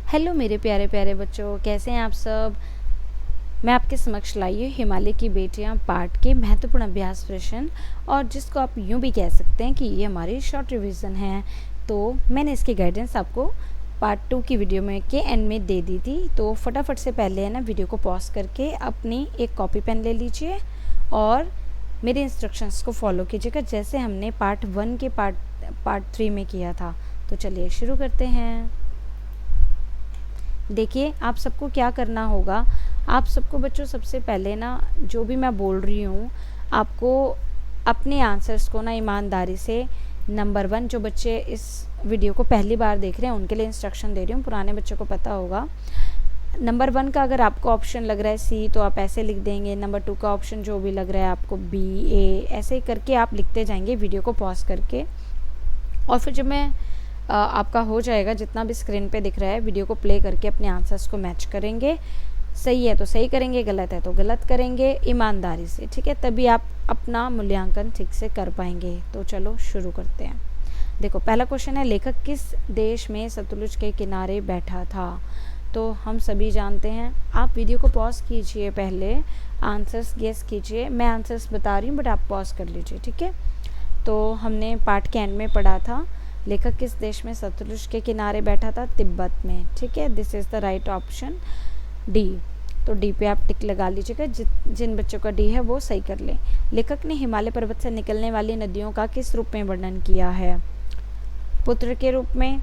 Hello मेरे प्यारे प्यारे बच्चों, कैसे हैं आप सब। मैं आपके समक्ष लाई हूँ हिमालय की बेटियां पार्ट के महत्वपूर्ण अभ्यास प्रश्न, और जिसको आप यूँ भी कह सकते हैं कि ये हमारी शॉर्ट रिवीजन है। तो मैंने इसकी गाइडेंस आपको पार्ट 2 की वीडियो में के एंड में दे दी थी। तो फटाफट से पहले है ना वीडियो को पॉज करके अपनी एक कॉपी पेन ले लीजिए और मेरे इंस्ट्रक्शंस को फॉलो कीजिएगा, जैसे हमने पार्ट 1 के पार्ट 3 में किया था। तो चलिए शुरू करते हैं। देखिए, आप सबको क्या करना होगा। आप सबको बच्चों सबसे पहले ना जो भी मैं बोल रही हूँ, आपको अपने आंसर्स को ना ईमानदारी से नंबर 1, जो बच्चे इस वीडियो को पहली बार देख रहे हैं उनके लिए इंस्ट्रक्शन दे रही हूँ, पुराने बच्चों को पता होगा। नंबर 1 का अगर आपको ऑप्शन लग रहा है सी, तो आप ऐसे लिख देंगे। नंबर 2 का ऑप्शन जो भी लग रहा है आपको बी, ए, ऐसे करके आप लिखते जाएंगे वीडियो को पॉज करके। और फिर जब मैं आपका हो जाएगा, जितना भी स्क्रीन पे दिख रहा है, वीडियो को प्ले करके अपने आंसर्स को मैच करेंगे। सही है तो सही करेंगे, गलत है तो गलत करेंगे, ईमानदारी से, ठीक है। तभी आप अपना मूल्यांकन ठीक से कर पाएंगे। तो चलो शुरू करते हैं। देखो, पहला क्वेश्चन है, लेखक किस देश में सतलुज के किनारे बैठा था। तो हम सभी जानते हैं। आप वीडियो को पॉज कीजिए, पहले आंसर्स गेस कीजिए। मैं आंसर्स बता रही हूँ बट आप पॉज कर लीजिए, ठीक है। तो हमने पार्ट के एंड में पढ़ा था, लेखक किस देश में सतलुज के किनारे बैठा था, तिब्बत में, ठीक है। This is the right option D. तो डी पे आप टिक लगा लीजिएगा। जिन बच्चों का डी है वो सही कर लें। लेखक ने हिमालय पर्वत से निकलने वाली नदियों का किस रूप में वर्णन किया है। पुत्र के रूप में,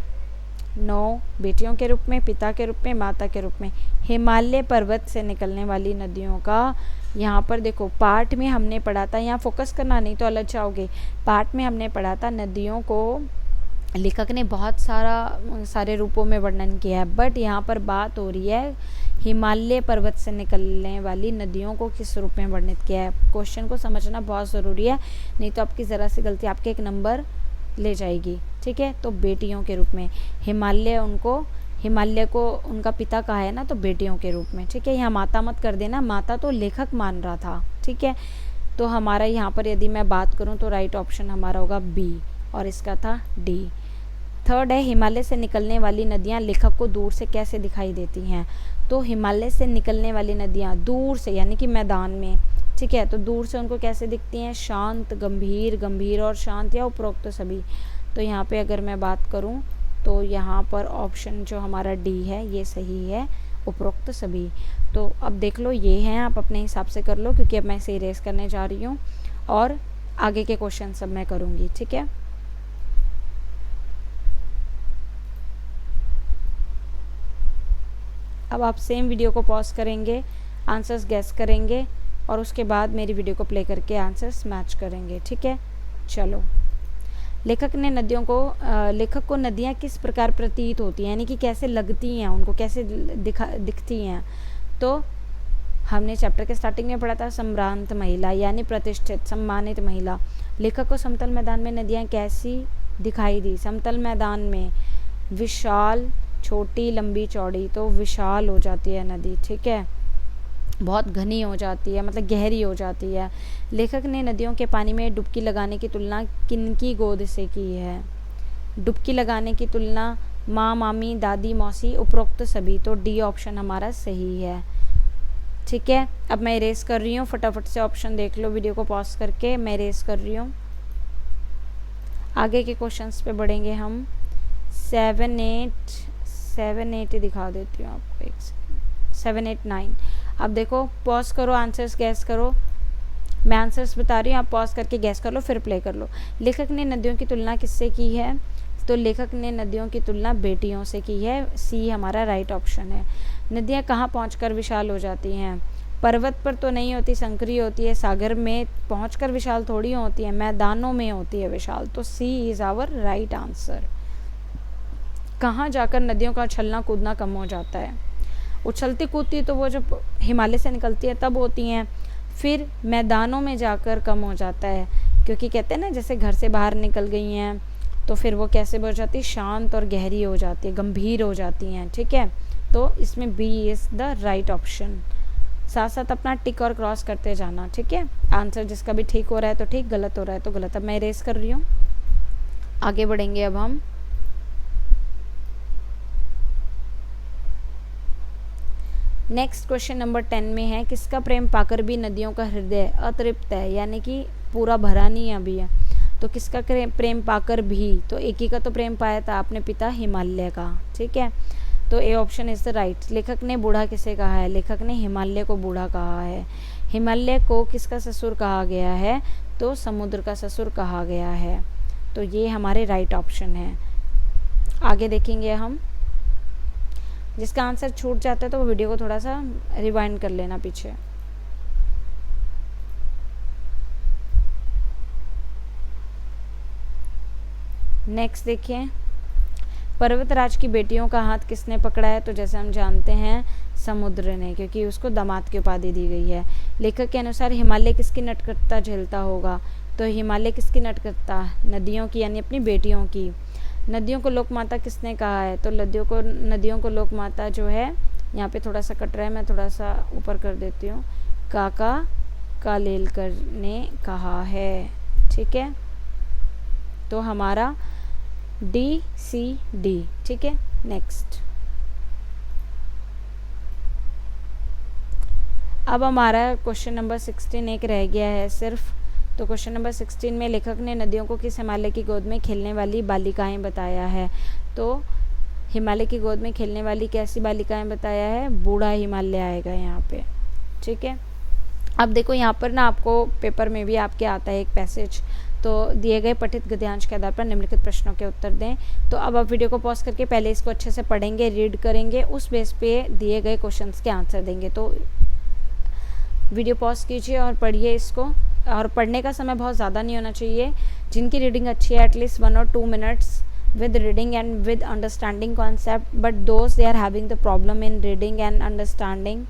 9 बेटियों के रूप में, पिता के रूप में, माता के रूप में। हिमालय पर्वत से निकलने वाली नदियों का, यहाँ पर देखो पार्ट में हमने पढ़ा था, यहाँ फोकस करना नहीं तो अलग जाओगे। पार्ट में हमने पढ़ा था नदियों को लेखक ने बहुत सारे रूपों में वर्णन किया है, बट यहाँ पर बात हो रही है हिमालय पर्वत से निकलने वाली नदियों को किस रूप में वर्णित किया है। क्वेश्चन को समझना बहुत ज़रूरी है, नहीं तो आपकी ज़रा सी गलती आपके एक नंबर ले जाएगी, ठीक है। तो बेटियों के रूप में, हिमालय को उनका पिता कहा है ना, तो बेटियों के रूप में, ठीक है। यहाँ माता मत कर देना, माता तो लेखक मान रहा था, ठीक है। तो हमारा यहाँ पर यदि मैं बात करूँ तो राइट ऑप्शन हमारा होगा बी, और इसका था डी। थर्ड है, हिमालय से निकलने वाली नदियाँ लेखक को दूर से कैसे दिखाई देती हैं। तो हिमालय से निकलने वाली नदियाँ दूर से, यानी कि मैदान में, ठीक है, तो दूर से उनको कैसे दिखती हैं, शांत, गंभीर, गंभीर और शांत, या उपरोक्त सभी। तो यहाँ पे अगर मैं बात करूँ तो यहाँ पर ऑप्शन जो हमारा डी है ये सही है, उपरोक्त सभी। तो अब देख लो, ये हैं, आप अपने हिसाब से कर लो, क्योंकि अब मैं इसे इरेज करने जा रही हूँ और आगे के क्वेश्चन सब मैं करूँगी, ठीक है। अब आप सेम वीडियो को पॉज करेंगे, आंसर्स गैस करेंगे और उसके बाद मेरी वीडियो को प्ले करके आंसर्स मैच करेंगे, ठीक है। चलो, लेखक को नदियाँ किस प्रकार प्रतीत होती हैं, यानी कि कैसे लगती हैं, उनको कैसे दिखती हैं। तो हमने चैप्टर के स्टार्टिंग में पढ़ा था, सम्भ्रांत महिला यानी प्रतिष्ठित सम्मानित महिला। लेखक को समतल मैदान में नदियाँ कैसी दिखाई दी। समतल मैदान में विशाल, छोटी, लंबी, चौड़ी, तो विशाल हो जाती है नदी, ठीक है, बहुत घनी हो जाती है, मतलब गहरी हो जाती है। लेखक ने नदियों के पानी में डुबकी लगाने की तुलना किनकी गोद से की है। डुबकी लगाने की तुलना माँ, मामी, दादी, मौसी, उपरोक्त सभी। तो डी ऑप्शन हमारा सही है, ठीक है। अब मैं इरेज कर रही हूँ, फटाफट से ऑप्शन देख लो वीडियो को पॉज करके। मैं इरेज कर रही हूँ। आगे के क्वेश्चंस पे बढ़ेंगे हम। 7, 8 दिखा देती हूँ आपको, 7, 8, 9। अब देखो, पॉज करो, आंसर्स गैस करो। मैं आंसर्स बता रही हूँ, आप पॉज करके गैस कर लो, फिर प्ले कर लो। लेखक ने नदियों की तुलना किससे की है। तो लेखक ने नदियों की तुलना बेटियों से की है, सी हमारा राइट ऑप्शन है। नदियाँ कहाँ पहुँचकर विशाल हो जाती हैं। पर्वत पर तो नहीं होती, संकरी होती है। सागर में पहुँचकर विशाल थोड़ी होती है, मैदानों में होती है विशाल। तो सी इज़ आवर राइट आंसर। कहाँ जाकर नदियों का उछलना कूदना कम हो जाता है। उछलती कूदती तो वो जब हिमालय से निकलती है तब होती हैं, फिर मैदानों में जाकर कम हो जाता है, क्योंकि कहते हैं ना, जैसे घर से बाहर निकल गई हैं तो फिर वो कैसे हो जाती है, शांत और गहरी हो जाती है, गंभीर हो जाती हैं, ठीक है। तो इसमें B is the right option. साथ साथ अपना टिक और क्रॉस करते जाना, ठीक है। आंसर जिसका भी ठीक हो रहा है तो ठीक, गलत हो रहा है तो गलत। अब मैं इरेज कर रही हूँ, आगे बढ़ेंगे अब हम। नेक्स्ट क्वेश्चन नंबर 10 में है, किसका प्रेम पाकर भी नदियों का हृदय अतृप्त है, यानी कि पूरा भरा नहीं अभी है। तो किसका प्रेम पाकर भी, तो एक ही का तो प्रेम पाया था अपने पिता हिमालय का, ठीक है। तो A option is the right. लेखक ने बूढ़ा किसे कहा है, लेखक ने हिमालय को बूढ़ा कहा है। हिमालय को किसका ससुर कहा गया है, तो समुद्र का ससुर कहा गया है। तो ये हमारे राइट ऑप्शन है। आगे देखेंगे हम, जिसका आंसर छूट जाता है तो वो वीडियो को थोड़ा सा रिवाइंड कर लेना पीछे। नेक्स्ट देखिए, पर्वतराज की बेटियों का हाथ किसने पकड़ा है, तो जैसे हम जानते हैं समुद्र ने, क्योंकि उसको दामाद की उपाधि दी गई है। लेखक के अनुसार हिमालय किसकी नटखटता झेलता होगा, तो हिमालय किसकी नटखटता, नदियों की, यानी अपनी बेटियों की। नदियों को लोकमाता किसने कहा है, तो नदियों को लोकमाता जो है, यहाँ पे थोड़ा सा कट रहा है, मैं थोड़ा सा ऊपर कर देती हूँ, काका कालेलकर ने कहा है, ठीक है। तो हमारा DCD, ठीक है। नेक्स्ट, अब हमारा क्वेश्चन नंबर 16 एक रह गया है सिर्फ। तो क्वेश्चन नंबर 16 में लेखक ने नदियों को किस हिमालय की गोद में खेलने वाली बालिकाएं बताया है, तो हिमालय की गोद में खेलने वाली कैसी बालिकाएं बताया है, बूढ़ा हिमालय आएगा यहाँ पे, ठीक है। अब देखो यहाँ पर ना आपको पेपर में भी आपके आता है एक पैसेज, तो दिए गए पठित गद्यांश के आधार पर निम्नलिखित प्रश्नों के उत्तर दें। तो अब आप वीडियो को पॉज करके पहले इसको अच्छे से पढ़ेंगे, रीड करेंगे, उस बेस पे दिए गए क्वेश्चंस के आंसर देंगे। तो वीडियो पॉज कीजिए और पढ़िए इसको, और पढ़ने का समय बहुत ज़्यादा नहीं होना चाहिए। जिनकी रीडिंग अच्छी है at least 1 or 2 minutes with reading and with understanding concept, but those they are having the problem in reading and understanding,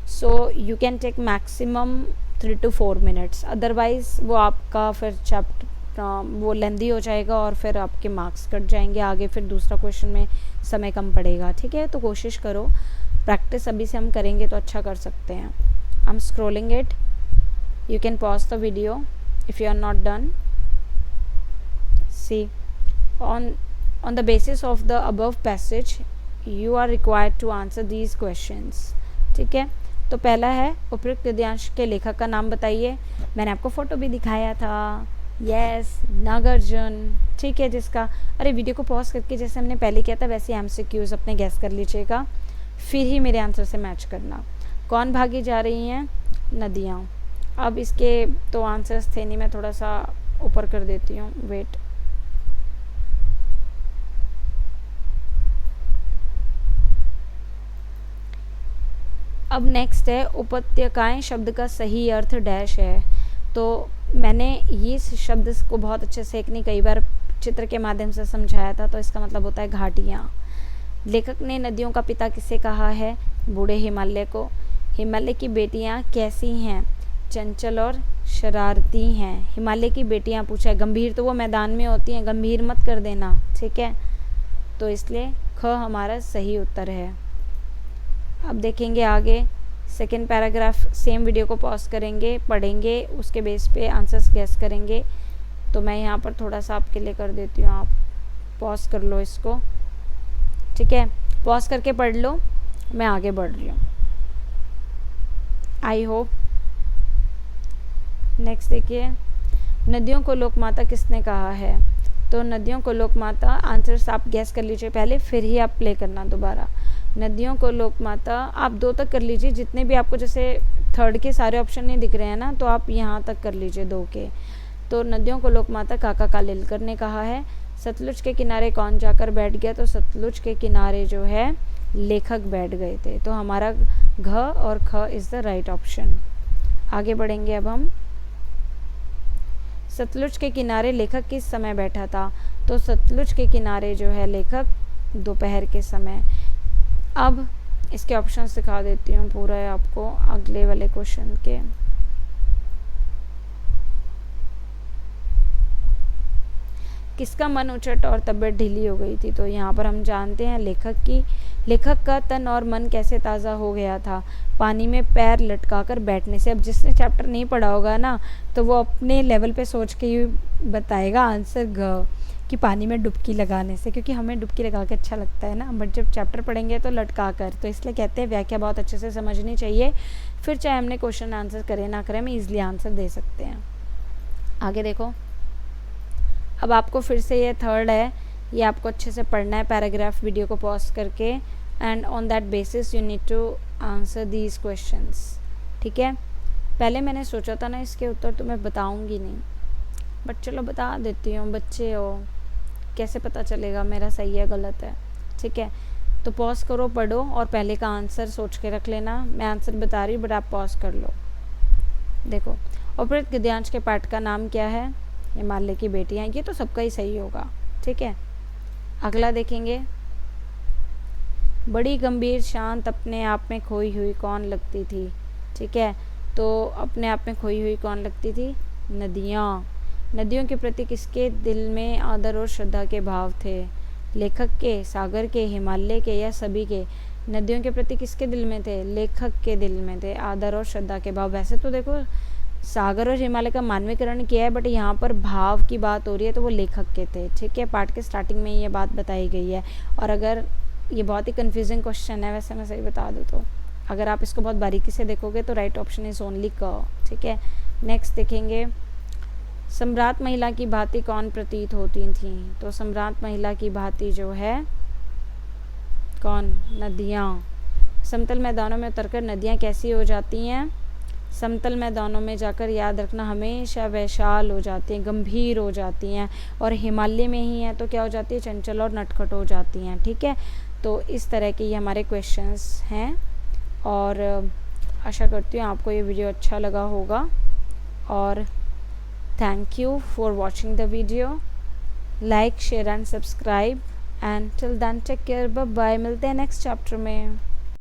so you can take maximum 3 to 4 minutes, otherwise वो आपका फिर चैप्टर वो लेंदी हो जाएगा और फिर आपके मार्क्स कट जाएंगे आगे, फिर दूसरा क्वेश्चन में समय कम पड़ेगा, ठीक है। तो कोशिश करो, प्रैक्टिस अभी से हम करेंगे तो अच्छा कर सकते हैं। I am scrolling it, you can pause the video if you are not done. See, on the basis of the above passage you are required to answer these questions, ठीक है। तो पहला है, उपयुक्त गद्यांश के लेखक का नाम बताइए। मैंने आपको फोटो भी दिखाया था, यस, नागार्जुन, ठीक है। जिसका, अरे वीडियो को पॉज करके जैसे हमने पहले किया था वैसे MCQs अपने गैस कर लीजिएगा, फिर ही मेरे आंसर से मैच करना। कौन भागी जा रही हैं, नदियाँ। अब इसके तो आंसर्स थे नहीं, मैं थोड़ा सा ऊपर कर देती हूँ, वेट। अब नेक्स्ट है, उपत्यकाएं शब्द का सही अर्थ डैश है। तो मैंने ये शब्द को बहुत अच्छे से एक नहीं कई बार चित्र के माध्यम से समझाया था, तो इसका मतलब होता है घाटियाँ। लेखक ने नदियों का पिता किसे कहा है, बूढ़े हिमालय को। हिमालय की बेटियाँ कैसी हैं, चंचल और शरारती हैं। हिमालय की बेटियां पूछा है, गंभीर तो वो मैदान में होती हैं, गंभीर मत कर देना, ठीक है। तो इसलिए ख हमारा सही उत्तर है। अब देखेंगे आगे, सेकेंड पैराग्राफ, सेम वीडियो को पॉज करेंगे, पढ़ेंगे, उसके बेस पे आंसर्स गैस करेंगे। तो मैं यहाँ पर थोड़ा सा आपके लिए कर देती हूँ, आप पॉज कर लो इसको, ठीक है। पॉज करके पढ़ लो, मैं आगे बढ़ रही हूँ, आई होप। नेक्स्ट देखिए, नदियों को लोकमाता किसने कहा है, तो नदियों को लोकमाता, आंसर्स आप गैस कर लीजिए पहले, फिर ही आप प्ले करना दोबारा। नदियों को लोकमाता, आप 2 तक कर लीजिए, जितने भी आपको, जैसे 3rd के सारे ऑप्शन नहीं दिख रहे हैं ना, तो आप यहाँ तक कर लीजिए 2 के। तो नदियों को लोकमाता काका कालेलकर ने कहा है। सतलुज के किनारे कौन जाकर बैठ गया, तो सतलुज के किनारे जो है लेखक बैठ गए थे। तो हमारा घ और ख इज़ द राइट ऑप्शन। आगे बढ़ेंगे अब हम, सतलुज के किनारे लेखक किस समय बैठा था, तो सतलुज के किनारे जो है लेखक दोपहर के समय। अब इसके ऑप्शंस दिखा देती हूँ पूरा है आपको अगले वाले क्वेश्चन के। किसका मन उचट और तबीयत ढीली हो गई थी, तो यहाँ पर हम जानते हैं लेखक का तन और मन कैसे ताज़ा हो गया था, पानी में पैर लटकाकर बैठने से। अब जिसने चैप्टर नहीं पढ़ा होगा ना, तो वो अपने लेवल पे सोच के ही बताएगा आंसर घ, कि पानी में डुबकी लगाने से, क्योंकि हमें डुबकी लगा के अच्छा लगता है ना, बट जब चैप्टर पढ़ेंगे तो लटका कर, तो इसलिए कहते हैं व्याख्या बहुत अच्छे से समझनी चाहिए, फिर चाहे हमने क्वेश्चन आंसर करें ना करें, हम ईजिली आंसर दे सकते हैं। आगे देखो, अब आपको फिर से ये थर्ड है, ये आपको अच्छे से पढ़ना है, पैराग्राफ वीडियो को पॉज करके, and on that basis you need to answer these questions. ठीक है, पहले मैंने सोचा था ना इसके उत्तर तो मैं बताऊंगी नहीं, बट चलो बता देती हूँ, बच्चे हो कैसे पता चलेगा मेरा सही है गलत है। ठीक है, तो पॉज करो, पढ़ो, और पहले का आंसर सोच के रख लेना। मैं आंसर बता रही हूँ बट आप पॉज कर लो। देखो, उपरोक्त गद्यांश के पाठ का नाम क्या है? हिमालय की बेटियाँ। ये तो सबका ही सही होगा। ठीक है, अगला देखेंगे, बड़ी गंभीर शांत अपने आप में खोई हुई कौन लगती थी? ठीक है, तो अपने आप में खोई हुई कौन लगती थी? नदियाँ। नदियों के प्रति किसके दिल में आदर और श्रद्धा के भाव थे? लेखक के, सागर के, हिमालय के, या सभी के? नदियों के प्रति किसके दिल में थे? लेखक के दिल में थे आदर और श्रद्धा के भाव। वैसे तो देखो सागर और हिमालय का मानवीकरण किया है, बट यहाँ पर भाव की बात हो रही है तो वो लेखक के थे। ठीक है, पाठ के स्टार्टिंग में ये बात बताई गई है। और अगर ये बहुत ही कंफ्यूजिंग क्वेश्चन है, वैसे मैं सही बता दूँ तो अगर आप इसको बहुत बारीकी से देखोगे तो राइट ऑप्शन इज ओनली क। ठीक है, नेक्स्ट देखेंगे, सम्राट महिला की भांति कौन प्रतीत होती थी? तो सम्राट महिला की भांति जो है कौन? नदियाँ। समतल मैदानों में उतरकर नदियाँ कैसी हो जाती हैं? समतल मैदानों में जाकर याद रखना हमेशा वैशाल हो जाती हैं, गंभीर हो जाती हैं, और हिमालय में ही है तो क्या हो जाती है? चंचल और नटखट हो जाती हैं। ठीक है, तो इस तरह के ये हमारे क्वेश्चंस हैं, और आशा करती हूँ आपको ये वीडियो अच्छा लगा होगा, और thank you for watching the video. Like, share and subscribe, and till then take care, bye bye. मिलते हैं नेक्स्ट चैप्टर में।